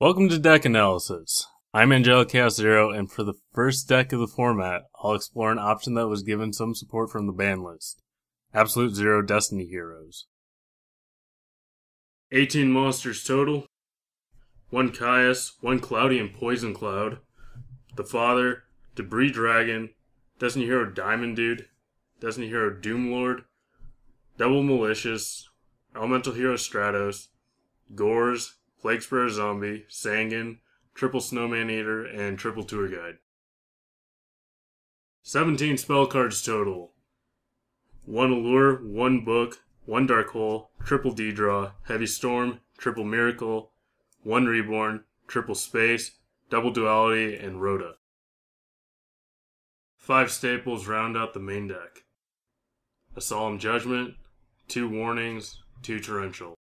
Welcome to Deck Analysis. I'm Angelic Chaos Zero, and for the first deck of the format, I'll explore an option that was given some support from the ban list. Absolute Zero Destiny Heroes. 18 monsters total. 1 Caius, 1 Cloudian Poison Cloud, the Father, Debris Dragon, Destiny Hero Diamond Dude, Destiny Hero Doomlord, Double Malicious, Elemental Hero Stratos, Gorz, Plaguespreader Zombie, Sangan, Triple Snowman Eater, and Triple Tour Guide. 17 spell cards total. 1 Allure, 1 Book, 1 Dark Hole, Triple D-Draw, Heavy Storm, Triple Miracle, 1 Reborn, Triple Space, Double Duality, and Rhoda. 5 staples round out the main deck. A Solemn Judgment, 2 Warnings, 2 Torrential.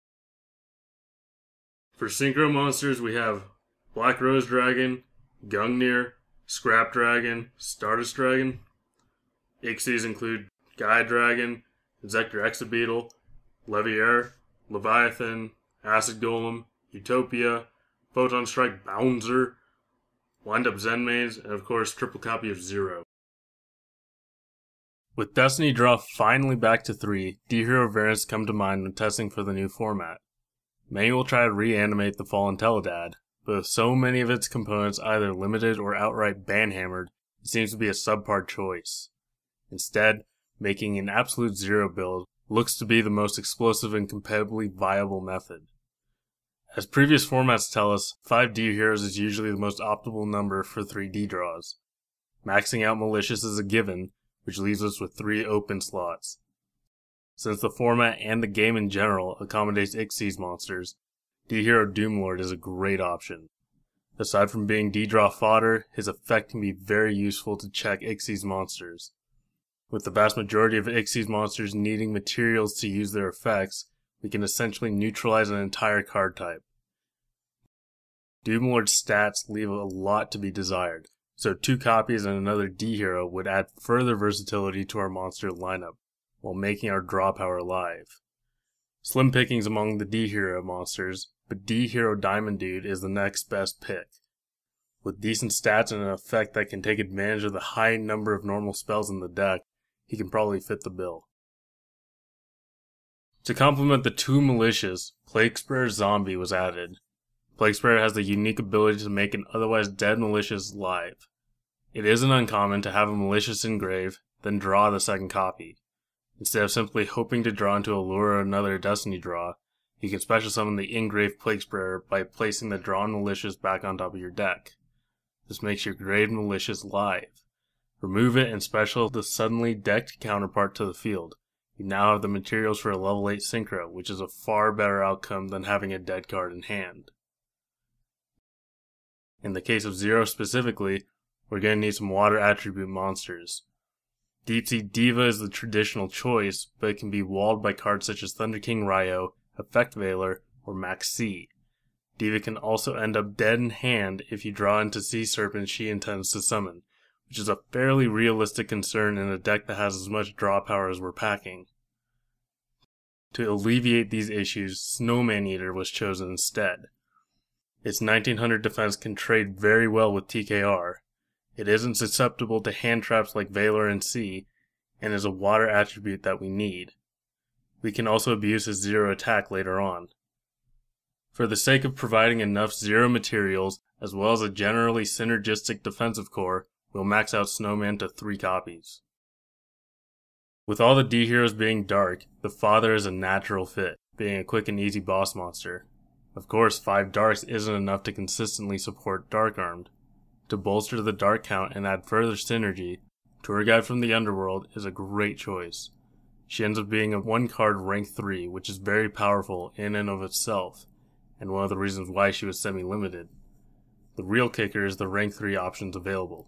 For Synchro monsters, we have Black Rose Dragon, Gungir, Scrap Dragon, Stardust Dragon. Ixies include Gaia Dragon, Inzektor Exa-Beetle, Leviair, Leviathan, Acid Golem, Utopia, Photon Strike Bouncer, Wind Up Zen Maze, and of course, triple copy of Zero. With Destiny Draw finally back to 3, D-Hero variants come to mind when testing for the new format. Many will try to reanimate the fallen Teledad, but with so many of its components either limited or outright banhammered, it seems to be a subpar choice. Instead, making an absolute zero build looks to be the most explosive and competitively viable method. As previous formats tell us, 5 D-Heroes is usually the most optimal number for 3 D-Draws. Maxing out Malicious is a given, which leaves us with 3 open slots. Since the format and the game in general accommodates Ixies monsters, D-Hero Doomlord is a great option. Aside from being D-Draw fodder, his effect can be very useful to check Ixies monsters. With the vast majority of Ixies monsters needing materials to use their effects, we can essentially neutralize an entire card type. Doomlord's stats leave a lot to be desired, so 2 copies and another D-Hero would add further versatility to our monster lineup, while making our draw power alive. Slim pickings among the D-Hero monsters, but D-Hero Diamond Dude is the next best pick. With decent stats and an effect that can take advantage of the high number of normal spells in the deck, he can probably fit the bill. To complement the 2 Malicious, Plaguespreader Zombie was added. Plaguespreader has the unique ability to make an otherwise dead Malicious live. It isn't uncommon to have a Malicious engrave, then draw the second copy. Instead of simply hoping to draw into Allure or another Destiny draw, you can special summon the engraved Plaguespreader by placing the drawn Malicious back on top of your deck. This makes your graved Malicious live. Remove it and special the suddenly decked counterpart to the field. You now have the materials for a level 8 Synchro, which is a far better outcome than having a dead card in hand. In the case of Zero specifically, we're going to need some water attribute monsters. Deep Sea Diva is the traditional choice, but it can be walled by cards such as Thunder King Ryo, Effect Veiler, or Max C. Diva can also end up dead in hand if you draw into Sea Serpent she intends to summon, which is a fairly realistic concern in a deck that has as much draw power as we're packing. To alleviate these issues, Snowman Eater was chosen instead. Its 1900 defense can trade very well with TKR. It isn't susceptible to hand traps like Veiler and Sea, and is a water attribute that we need. We can also abuse his zero attack later on. For the sake of providing enough zero materials, as well as a generally synergistic defensive core, we'll max out Snowman to 3 copies. With all the D-Heroes being dark, the Father is a natural fit, being a quick and easy boss monster. Of course, 5 Darks isn't enough to consistently support Dark Armed. To bolster the dark count and add further synergy, Tour Guide from the Underworld is a great choice. She ends up being a 1-card rank 3, which is very powerful in and of itself, and one of the reasons why she was semi-limited. The real kicker is the rank 3 options available.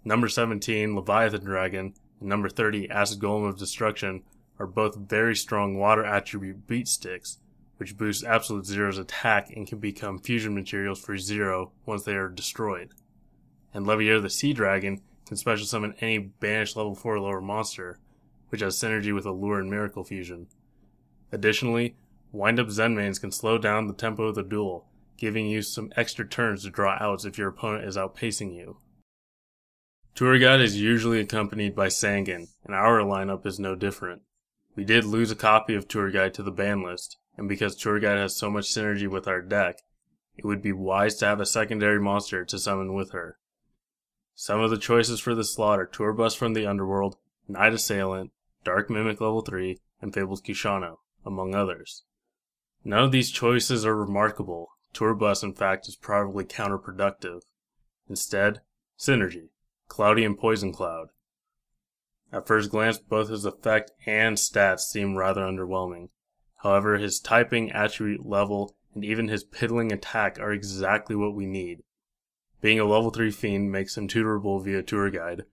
Number 17, Leviathan Dragon, and number 30, Acid Golem of Destruction, are both very strong water attribute beat sticks, which boosts Absolute Zero's attack and can become fusion materials for Zero once they are destroyed. And Leviair the Sea Dragon can special summon any banished level 4 or lower monster, which has synergy with Allure and Miracle Fusion. Additionally, Wind Up Zen Mains can slow down the tempo of the duel, giving you some extra turns to draw outs if your opponent is outpacing you. Tour Guide is usually accompanied by Sangan, and our lineup is no different. We did lose a copy of Tour Guide to the ban list, and because Tour Guide has so much synergy with our deck, it would be wise to have a secondary monster to summon with her. Some of the choices for this slot are Tour Bus from the Underworld, Night Assailant, Dark Mimic level 3, and Fabled Kushano, among others. None of these choices are remarkable. Tour Bus, in fact, is probably counterproductive. Instead, synergy. Cloudian Poison Cloud. At first glance, both his effect and stats seem rather underwhelming. However, his typing, attribute level, and even his piddling attack are exactly what we need. Being a level 3 fiend makes him tutorable via Tour Guide,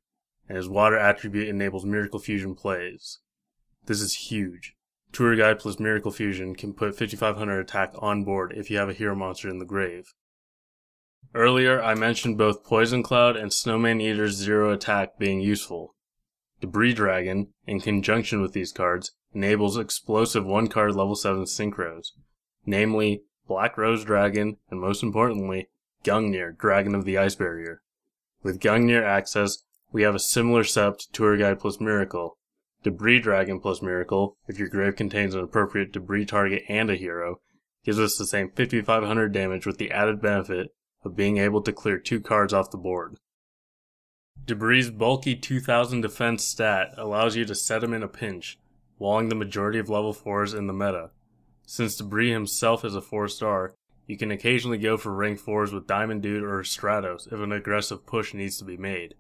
and his water attribute enables Miracle Fusion plays. This is huge. Tour Guide plus Miracle Fusion can put 5500 attack on board if you have a hero monster in the grave. Earlier, I mentioned both Poison Cloud and Snowman Eater's 0 attack being useful. Debris Dragon, in conjunction with these cards, enables explosive 1-card level 7 synchros, namely Black Rose Dragon, and most importantly, Gungir, Dragon of the Ice Barrier. With Gungir access, we have a similar setup to Tour Guide plus Miracle. Debris Dragon plus Miracle, if your grave contains an appropriate debris target and a hero, gives us the same 5500 damage with the added benefit of being able to clear 2 cards off the board. Debris' bulky 2000 defense stat allows you to set him in a pinch, walling the majority of level 4s in the meta. Since Debris himself is a 4-star, you can occasionally go for rank 4s with Diamond Dude or Stratos if an aggressive push needs to be made.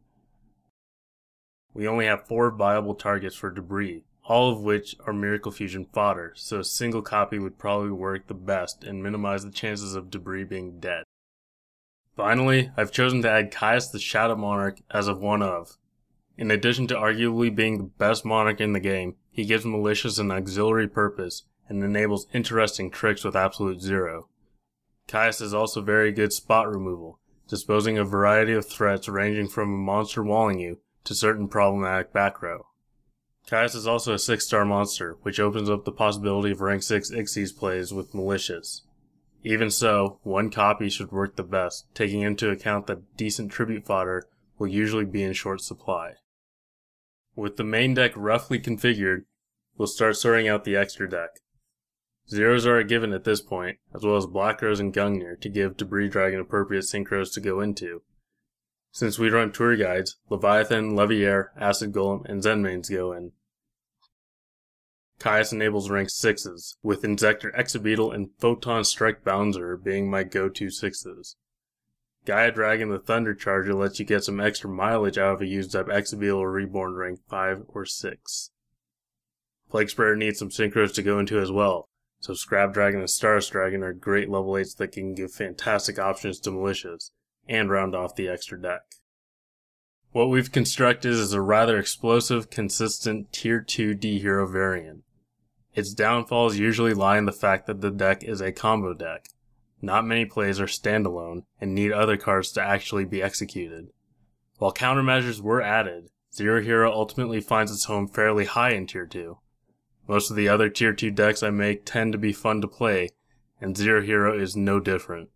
We only have 4 viable targets for Debris, all of which are Miracle Fusion fodder, so a single copy would probably work the best and minimize the chances of Debris being dead. Finally, I've chosen to add Caius the Shadow Monarch as of one of. In addition to arguably being the best Monarch in the game, he gives Malicious an auxiliary purpose and enables interesting tricks with absolute 0. Caius is also very good spot removal, disposing of a variety of threats ranging from a monster walling you to certain problematic back row. Caius is also a 6-star monster, which opens up the possibility of rank 6 Xyz plays with Malicious. Even so, 1 copy should work the best, taking into account that decent tribute fodder will usually be in short supply. With the main deck roughly configured, we'll start sorting out the extra deck. Zeros are a given at this point, as well as Black Rose and Gungir to give Debris Dragon appropriate synchros to go into. Since we run Tour Guides, Leviathan, Leviair, Acid Golem, and Zenmains go in. Caius enables rank 6s, with Inzektor Exa-Beetle and Photon Strike Bouncer being my go-to 6s. Gaia Dragon the Thunder Charger lets you get some extra mileage out of a used up Exa-Beetle or Reborn rank 5 or 6. Plaguespreader needs some synchros to go into as well, so Scrap Dragon and Stardust Dragon are great level 8s that can give fantastic options to Malicious, and round off the extra deck. What we've constructed is a rather explosive, consistent Tier 2 D-Hero variant. Its downfalls usually lie in the fact that the deck is a combo deck. Not many plays are standalone, and need other cards to actually be executed. While countermeasures were added, Zero Hero ultimately finds its home fairly high in Tier 2. Most of the other Tier 2 decks I make tend to be fun to play, and Zero Hero is no different.